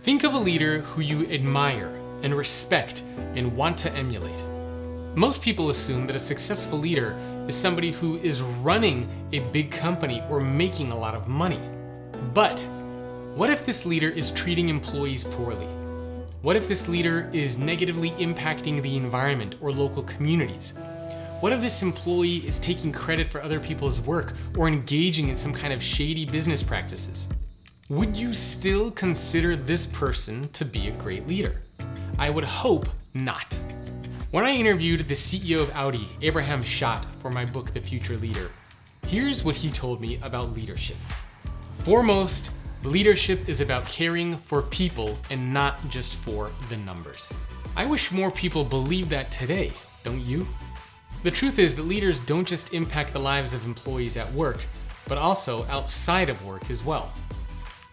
Think of a leader who you admire and respect and want to emulate. Most people assume that a successful leader is somebody who is running a big company or making a lot of money. But what if this leader is treating employees poorly? What if this leader is negatively impacting the environment or local communities? What if this employee is taking credit for other people's work or engaging in some kind of shady business practices? Would you still consider this person to be a great leader? I would hope not. When I interviewed the CEO of Audi, Abraham Schot, for my book, The Future Leader, here's what he told me about leadership. Foremost, leadership is about caring for people and not just for the numbers. I wish more people believe that today, don't you? The truth is that leaders don't just impact the lives of employees at work, but also outside of work as well.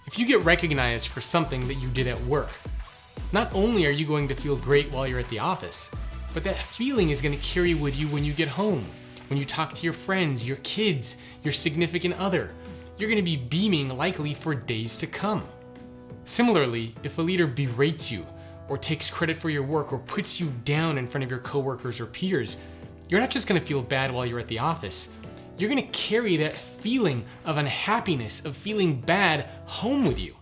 If you get recognized for something that you did at work, not only are you going to feel great while you're at the office, but that feeling is going to carry with you when you get home, when you talk to your friends, your kids, your significant other. You're going to be beaming likely for days to come. Similarly, if a leader berates you or takes credit for your work or puts you down in front of your coworkers or peers, you're not just going to feel bad while you're at the office. You're going to carry that feeling of unhappiness, of feeling bad home with you.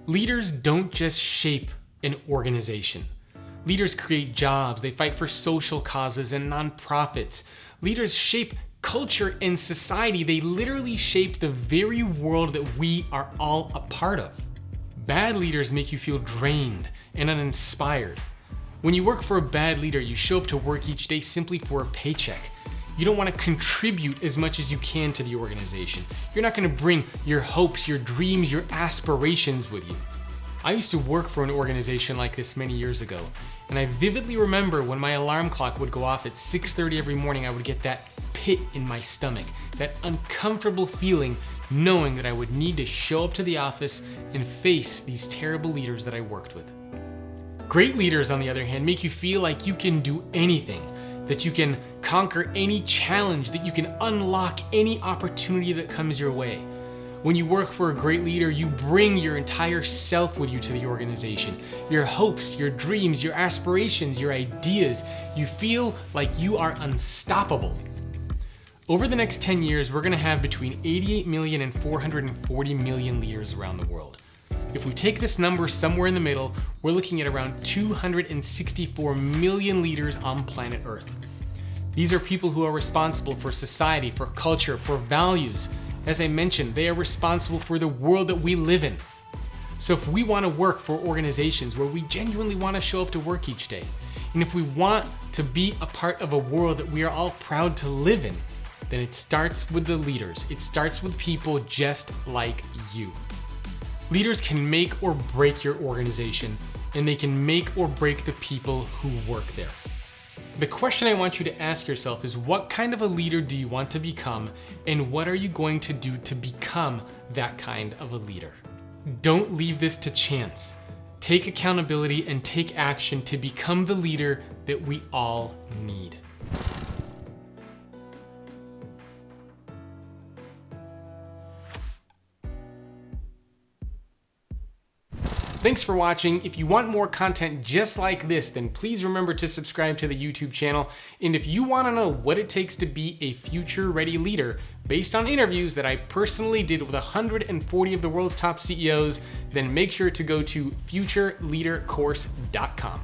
Leaders don't just shape an organization. Leaders create jobs, they fight for social causes and nonprofits. Leaders shape culture and society. They literally shape the very world that we are all a part of. Bad leaders make you feel drained and uninspired. When you work for a bad leader, you show up to work each day simply for a paycheck. You don't want to contribute as much as you can to the organization. You're not going to bring your hopes, your dreams, your aspirations with you. I used to work for an organization like this many years ago, and I vividly remember when my alarm clock would go off at 6:30 every morning, I would get that pit in my stomach, that uncomfortable feeling knowing that I would need to show up to the office and face these terrible leaders that I worked with. Great leaders, on the other hand, make you feel like you can do anything, that you can conquer any challenge, that you can unlock any opportunity that comes your way. When you work for a great leader, you bring your entire self with you to the organization. Your hopes, your dreams, your aspirations, your ideas. You feel like you are unstoppable. Over the next 10 years, we're going to have between 88 million and 440 million leaders around the world. If we take this number somewhere in the middle, we're looking at around 264 million leaders on planet Earth. These are people who are responsible for society, for culture, for values. As I mentioned, they are responsible for the world that we live in. So if we want to work for organizations where we genuinely want to show up to work each day, and if we want to be a part of a world that we are all proud to live in, then it starts with the leaders. It starts with people just like you. Leaders can make or break your organization, and they can make or break the people who work there. The question I want you to ask yourself is, what kind of a leader do you want to become, and what are you going to do to become that kind of a leader? Don't leave this to chance. Take accountability and take action to become the leader that we all need. Thanks for watching. If you want more content just like this, then please remember to subscribe to the YouTube channel. And if you want to know what it takes to be a future-ready leader based on interviews that I personally did with 140 of the world's top CEOs, then make sure to go to futureleadercourse.com.